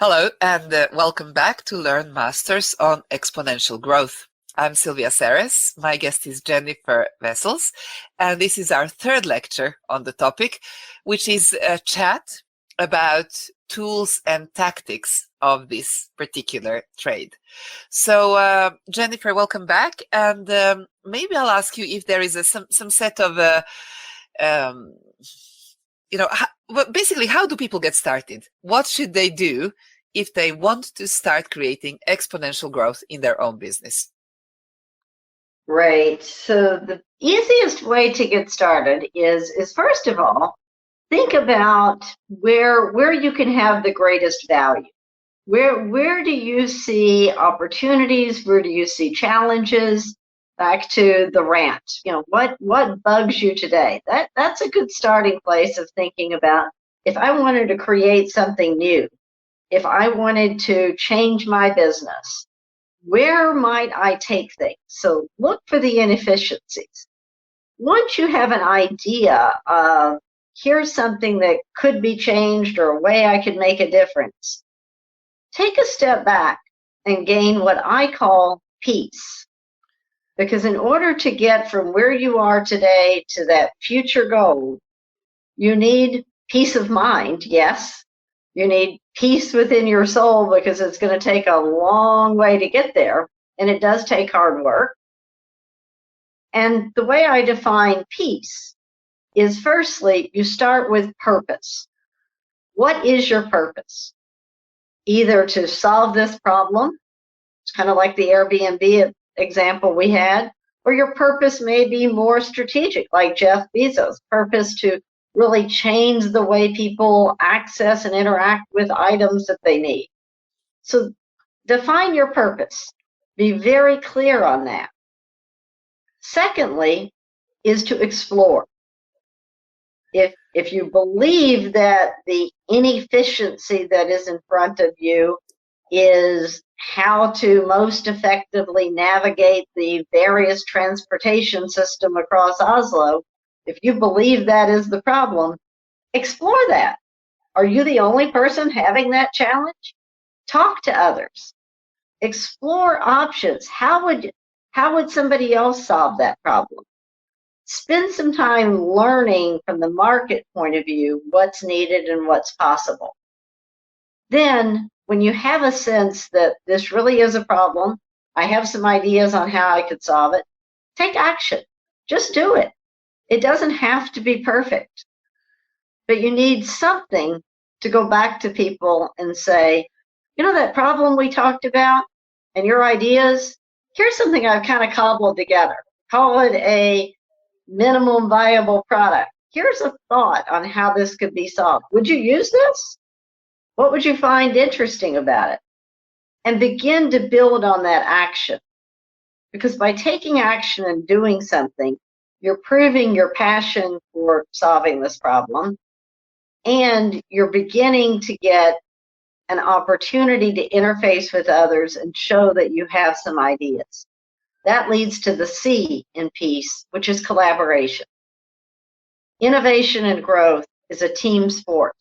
Hello, and welcome back to Learn Masters on Exponential Growth. I'm Silvija Seres, my guest is Jennifer Vessels, and this is our third lecture on the topic, which is a chat about tools and tactics of this particular trade. So, Jennifer, welcome back, and maybe I'll ask you if there is some set of basically, how do people get started? What should they do if they want to start creating exponential growth in their own business? Right. So the easiest way to get started is first of all, think about where you can have the greatest value. Where do you see opportunities? Where do you see challenges? Back to the rant. What bugs you today? That's a good starting place of thinking about if I wanted to create something new, if I wanted to change my business, where might I take things? So look for the inefficiencies. Once you have an idea of here's something that could be changed or a way I could make a difference, take a step back and gain what I call peace. Because in order to get from where you are today to that future goal, you need peace of mind, yes. You need peace within your soul because it's going to take a long way to get there, and it does take hard work. And the way I define peace is, firstly, you start with purpose. What is your purpose? Either to solve this problem, it's kind of like the Airbnb example we had, or your purpose may be more strategic, like Jeff Bezos' purpose to really change the way people access and interact with items that they need. So define your purpose. Be very clear on that. Secondly, is to explore. If you believe that the inefficiency that is in front of you is how to most effectively navigate the various transportation system across Oslo, if you believe that is the problem, explore that. Are you the only person having that challenge? Talk to others. Explore options. How would somebody else solve that problem? Spend some time learning from the market point of view what's needed and what's possible. Then, when you have a sense that this really is a problem, I have some ideas on how I could solve it, take action. Just do it. It doesn't have to be perfect, but you need something to go back to people and say, that problem we talked about and your ideas, here's something I've kind of cobbled together. Call it a minimum viable product. Here's a thought on how this could be solved. Would you use this? What would you find interesting about it? And begin to build on that action. Because by taking action and doing something, you're proving your passion for solving this problem, and you're beginning to get an opportunity to interface with others and show that you have some ideas. That leads to the C in peace, which is collaboration. Innovation and growth is a team sport.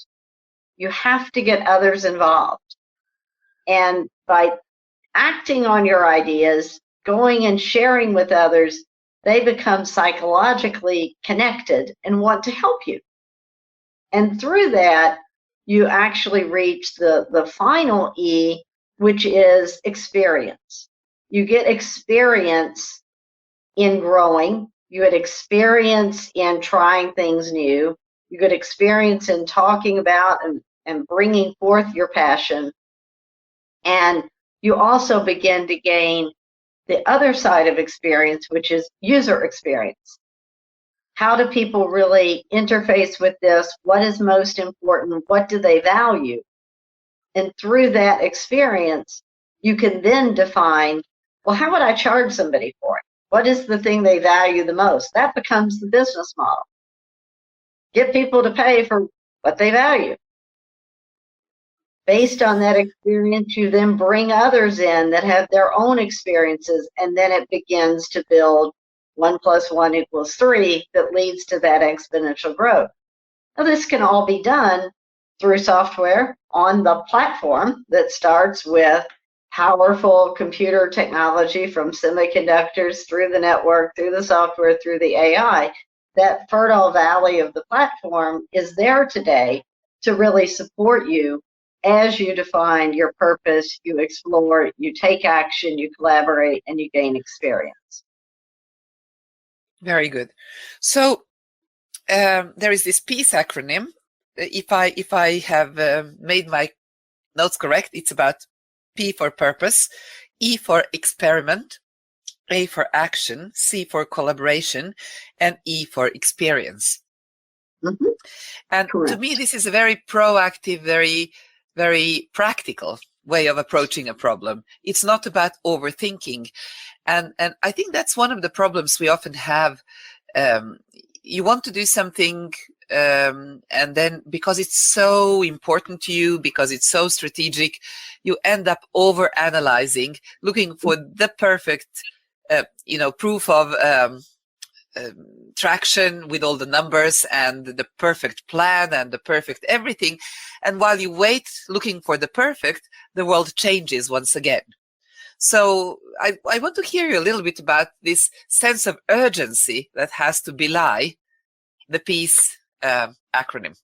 You have to get others involved. And by acting on your ideas, going and sharing with others, they become psychologically connected and want to help you. And through that, you actually reach the final E, which is experience. You get experience in growing. You get experience in trying things new. You get experience in talking about and bringing forth your passion. And you also begin to gain the other side of experience, which is user experience. How do people really interface with this? What is most important? What do they value? And through that experience, you can then define, well, how would I charge somebody for it? What is the thing they value the most? That becomes the business model. Get people to pay for what they value. Based on that experience, you then bring others in that have their own experiences, and then it begins to build 1 + 1 = 3 that leads to that exponential growth. Now, this can all be done through software, on the platform that starts with powerful computer technology from semiconductors through the network, through the software, through the AI, that fertile valley of the platform is there today to really support you as you define your purpose, you explore, you take action, you collaborate, and you gain experience. Very good. So there is this PEACE acronym. If I have made my notes correct, it's about P for purpose, E for experiment, A for action, C for collaboration, and E for experience. Mm-hmm. And Correct. to me, this is a very proactive, very, very practical way of approaching a problem. It's not about overthinking. And I think that's one of the problems we often have. You want to do something, and then because it's so important to you, because it's so strategic, you end up over analyzing, looking for the perfect proof of traction with all the numbers and the perfect plan and the perfect everything. And while you wait looking for the perfect, the world changes once again. So I want to hear you a little bit about this sense of urgency that has to belie the PEACE acronym.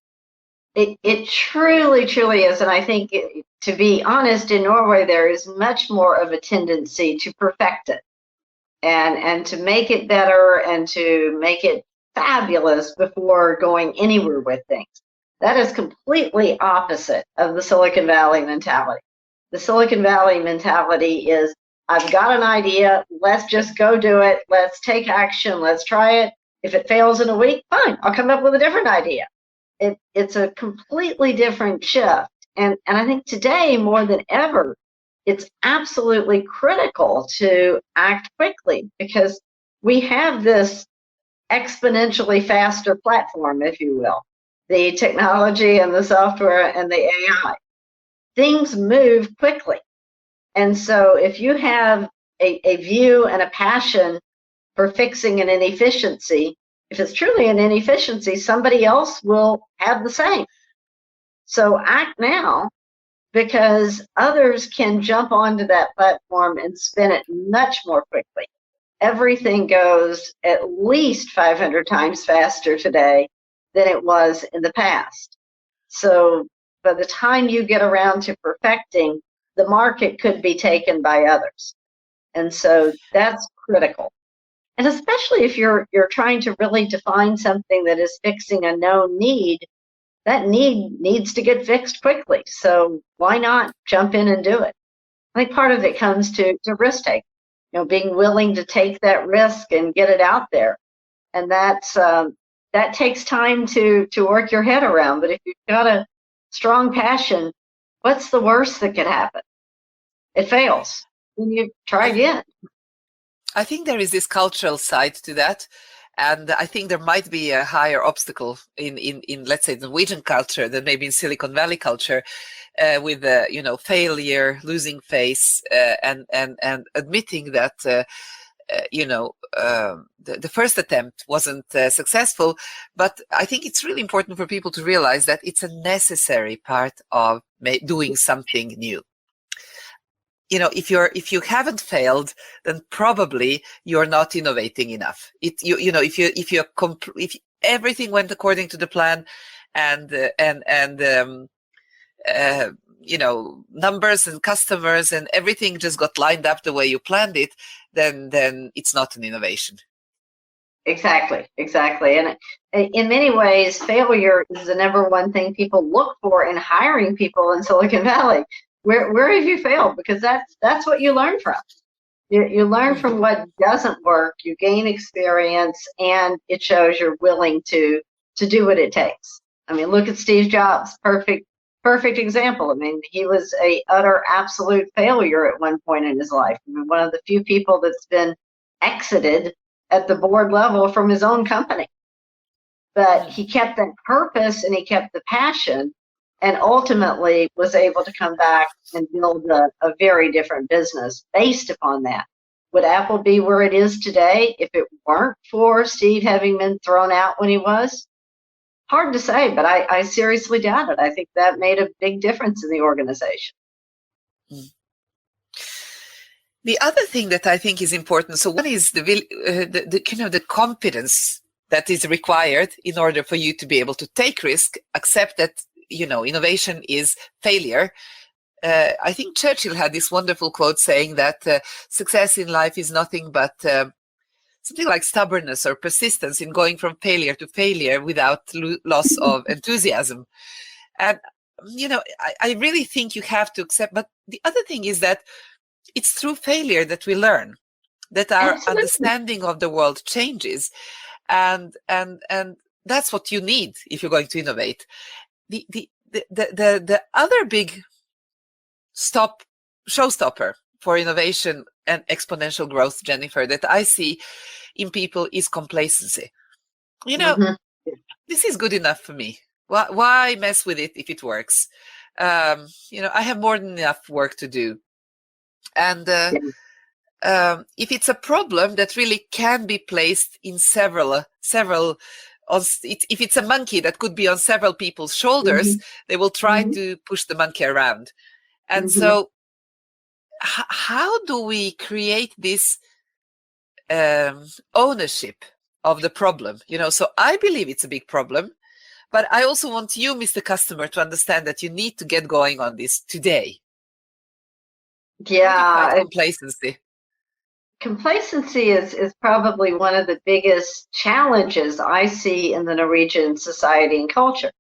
It truly, truly is. And I think, to be honest, in Norway, there is much more of a tendency to perfect it and to make it better and to make it fabulous before going anywhere with things. That is completely opposite of the Silicon Valley mentality. The Silicon Valley mentality is, I've got an idea, let's just go do it, let's take action, let's try it. If it fails in a week, fine, I'll come up with a different idea. It's a completely different shift. And I think today, more than ever, it's absolutely critical to act quickly because we have this exponentially faster platform, if you will, the technology and the software and the AI. Things move quickly. And so if you have a view and a passion for fixing an inefficiency, if it's truly an inefficiency, somebody else will have the same. So act now, because others can jump onto that platform and spin it much more quickly. Everything goes at least 500 times faster today than it was in the past. So by the time you get around to perfecting, the market could be taken by others. And so that's critical. And especially if you're trying to really define something that is fixing a known need, that need needs to get fixed quickly. So why not jump in and do it? I think part of it comes to risk taking, being willing to take that risk and get it out there. And that takes time to work your head around. But if you've got a strong passion, what's the worst that could happen? It fails. Then you try again. I think there is this cultural side to that. And I think there might be a higher obstacle in let's say, Norwegian culture than maybe in Silicon Valley culture, with failure, losing face, and admitting that the first attempt wasn't successful. But I think it's really important for people to realize that it's a necessary part of doing something new. If you haven't failed, then probably you're not innovating enough. If everything went according to the plan, and numbers and customers and everything just got lined up the way you planned it, then it's not an innovation. Exactly. And in many ways, failure is the number one thing people look for in hiring people in Silicon Valley. Where have you failed? Because that's what you learn from. You learn from what doesn't work, you gain experience, and it shows you're willing to do what it takes. I mean, look at Steve Jobs, perfect example. I mean, he was a utter absolute failure at one point in his life. I mean, one of the few people that's been exited at the board level from his own company. But he kept that purpose and he kept the passion, and ultimately was able to come back and build a very different business based upon that. Would Apple be where it is today if it weren't for Steve having been thrown out when he was? Hard to say, but I seriously doubt it. I think that made a big difference in the organization. The other thing that I think is important, so one is the kind of the competence that is required in order for you to be able to take risk, accept that, innovation is failure. I think Churchill had this wonderful quote saying that success in life is nothing but something like stubbornness or persistence in going from failure to failure without loss of enthusiasm. And, I really think you have to accept, but the other thing is that it's through failure that we learn, that our Absolutely. understanding of the world changes. And that's what you need if you're going to innovate. The other big showstopper for innovation and exponential growth, Jennifer, that I see in people is complacency. This is good enough for me. Why mess with it if it works? I have more than enough work to do. And if it's a problem that really can be placed in several, if it's a monkey that could be on several people's shoulders, they will try to push the monkey around. And so how do we create this ownership of the problem? So I believe it's a big problem, but I also want you, Mr. Customer, to understand that you need to get going on this today. Yeah. Complacency. Complacency is probably one of the biggest challenges I see in the Norwegian society and culture.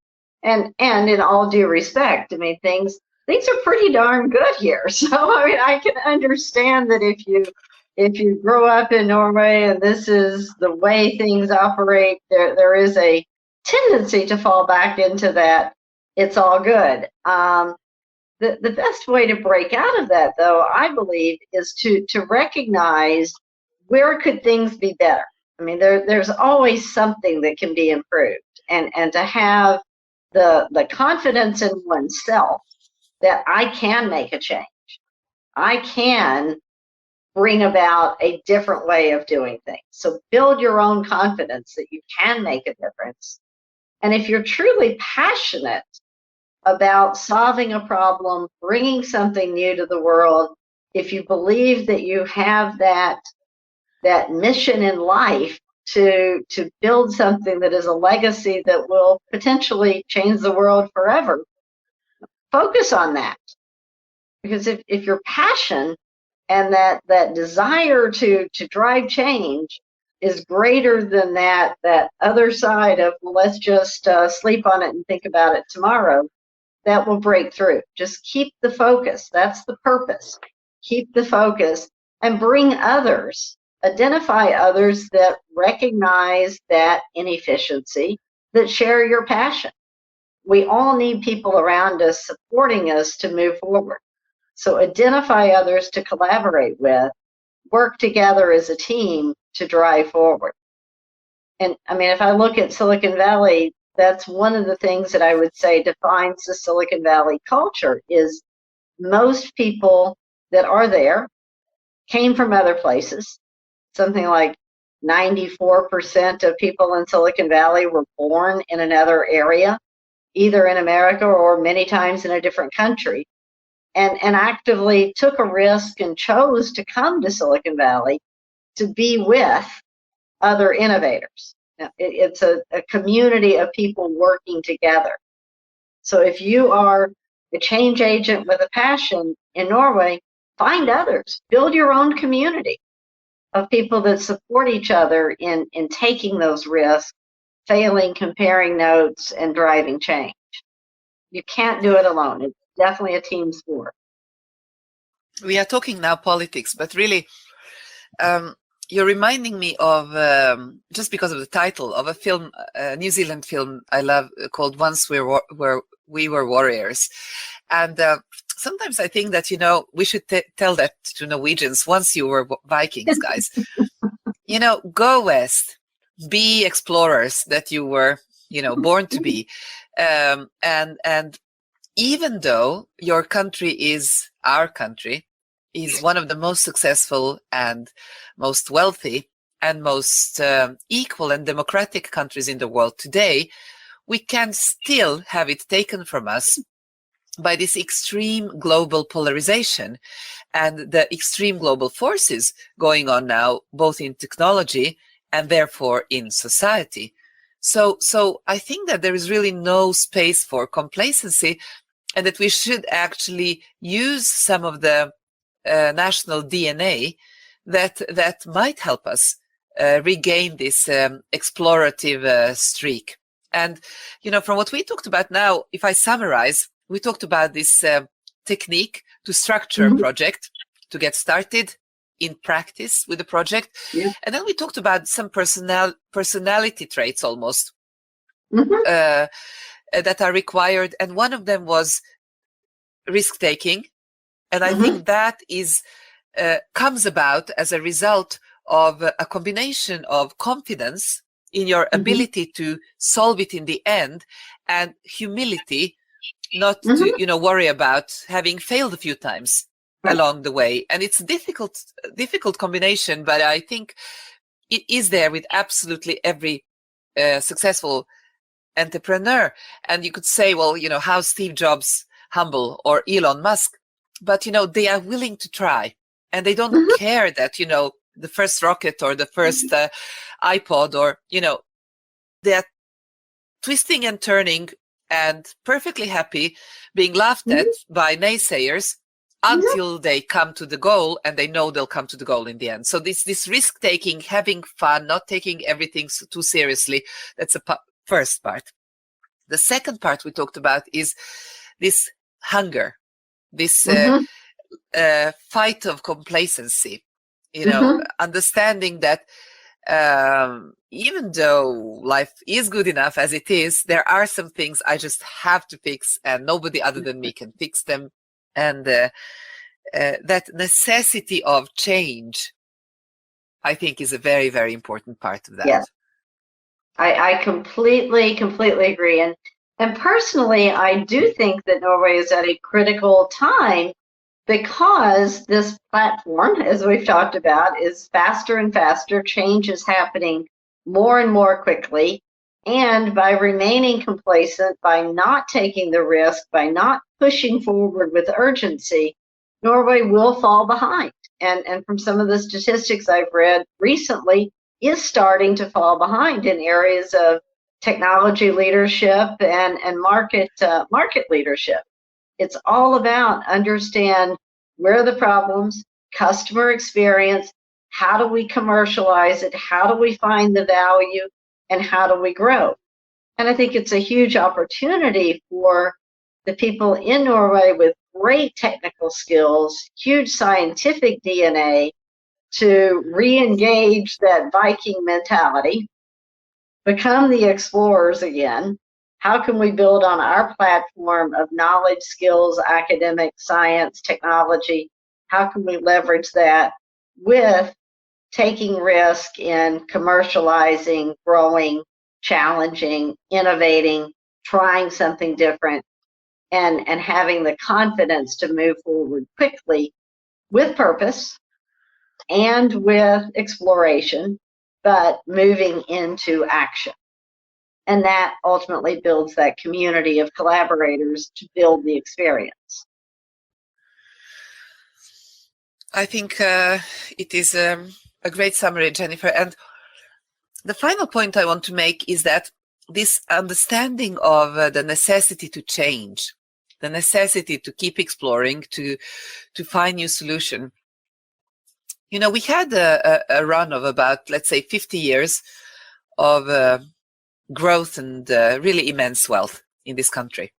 And in all due respect, I mean, things are pretty darn good here. So I can understand that if you grow up in Norway and this is the way things operate, there is a tendency to fall back into that. It's all good. The best way to break out of that, though, I believe, is to recognize where could things be better. I mean, there's always something that can be improved, and to have the confidence in oneself that I can make a change. I can bring about a different way of doing things. So build your own confidence that you can make a difference. And if you're truly passionate about solving a problem, bringing something new to the world, if you believe that you have that mission in life to build something that is a legacy that will potentially change the world forever, focus on that. Because if your passion and that desire to drive change is greater than that other side of, well, let's just sleep on it and think about it tomorrow, that will break through. Just keep the focus. That's the purpose. Keep the focus and bring others. Identify others that recognize that inefficiency, that share your passion. We all need people around us supporting us to move forward. So identify others to collaborate with, work together as a team to drive forward. And I mean, if I look at Silicon Valley, that's one of the things that I would say defines the Silicon Valley culture is most people that are there came from other places. Something like 94% of people in Silicon Valley were born in another area, either in America or many times in a different country, and actively took a risk and chose to come to Silicon Valley to be with other innovators. It's a community of people working together. So if you are a change agent with a passion in Norway, find others. Build your own community of people that support each other in taking those risks, failing, comparing notes, and driving change. You can't do it alone. It's definitely a team sport. We are talking now politics, but really, you're reminding me of, just because of the title, of a film, a New Zealand film I love called Once We Were Warriors. And sometimes I think that, we should tell that to Norwegians, once you were Vikings, guys. Go west, be explorers that you were, born to be. And even though your country is our country, is one of the most successful and most wealthy and most equal and democratic countries in the world today, we can still have it taken from us by this extreme global polarization and the extreme global forces going on now, both in technology and therefore in society. So I think that there is really no space for complacency, and that we should actually use some of the national DNA that might help us regain this explorative streak. And, from what we talked about now, if I summarize, we talked about this technique to structure a project, to get started in practice with the project. Yeah. And then we talked about some personality traits almost that are required. And one of them was risk-taking. And I think that is comes about as a result of a combination of confidence in your ability to solve it in the end, and humility, not to worry about having failed a few times along the way. And it's a difficult combination, but I think it is there with absolutely every successful entrepreneur. And you could say, well, how's Steve Jobs humble, or Elon Musk? But they are willing to try, and they don't care that the first rocket or the first iPod, or they're twisting and turning and perfectly happy being laughed at by naysayers until they come to the goal, and they know they'll come to the goal in the end. So this risk taking, having fun, not taking everything too seriously, that's the first part. The second part we talked about is this hunger, this fight of complacency, understanding that even though life is good enough as it is, there are some things I just have to fix, and nobody other than me can fix them. And that necessity of change, I think, is a very, very important part of that. Yes. I completely agree. And personally, I do think that Norway is at a critical time, because this platform, as we've talked about, is faster and faster. Change is happening more and more quickly. And by remaining complacent, by not taking the risk, by not pushing forward with urgency, Norway will fall behind. And from some of the statistics I've read recently, is starting to fall behind in areas of technology leadership and market leadership. It's all about understand where are the problems, customer experience, how do we commercialize it, how do we find the value, and how do we grow. And I think it's a huge opportunity for the people in Norway with great technical skills, huge scientific DNA, to re-engage that Viking mentality, become the explorers again. How can we build on our platform of knowledge, skills, academic, science, technology? How can we leverage that with taking risk in commercializing, growing, challenging, innovating, trying something different, and having the confidence to move forward quickly with purpose and with exploration, but moving into action. And that ultimately builds that community of collaborators to build the experience. I think it is a great summary, Jennifer. And the final point I want to make is that this understanding of the necessity to change, the necessity to keep exploring, to find new solution. We had a run of about, let's say, 50 years of growth and really immense wealth in this country.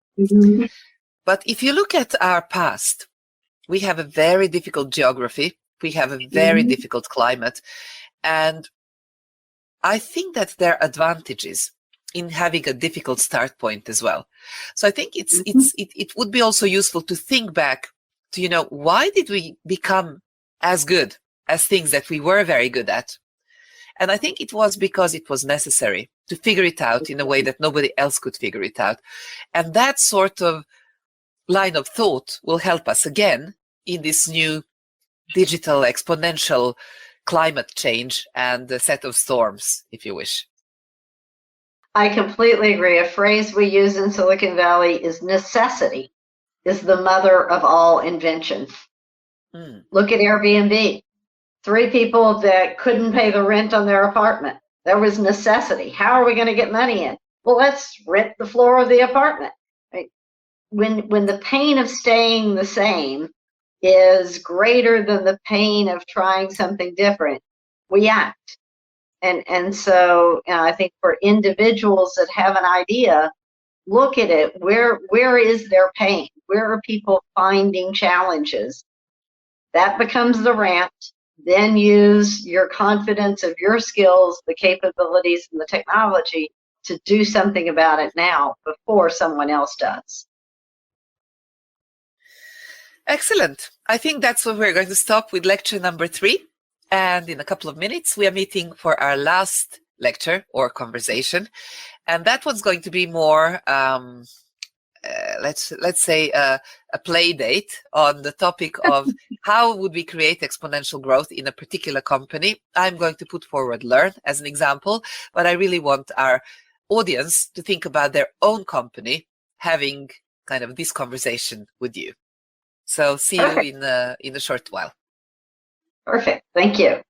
But if you look at our past, we have a very difficult geography. We have a very difficult climate. And I think that there are advantages in having a difficult start point as well. So I think it would be also useful to think back to, why did we become as good as things that we were very good at? And I think it was because it was necessary to figure it out in a way that nobody else could figure it out. And that sort of line of thought will help us again in this new digital exponential climate change and the set of storms, if you wish. I completely agree. A phrase we use in Silicon Valley is necessity is the mother of all invention. Look at Airbnb. 3 people that couldn't pay the rent on their apartment. There was necessity. How are we going to get money in? Well, let's rent the floor of the apartment. Right? When the pain of staying the same is greater than the pain of trying something different, we act. And so I think for individuals that have an idea, look at it. Where is their pain? Where are people finding challenges? That becomes the rant. Then use your confidence of your skills, the capabilities, and the technology to do something about it now before someone else does. Excellent. I think that's where we're going to stop with lecture number 3. And in a couple of minutes, we are meeting for our last lecture or conversation. And that one's going to be more, let's say, a play date on the topic of how would we create exponential growth in a particular company. I'm going to put forward Learn as an example, but I really want our audience to think about their own company having kind of this conversation with you. So see you in a short while. Perfect. Thank you.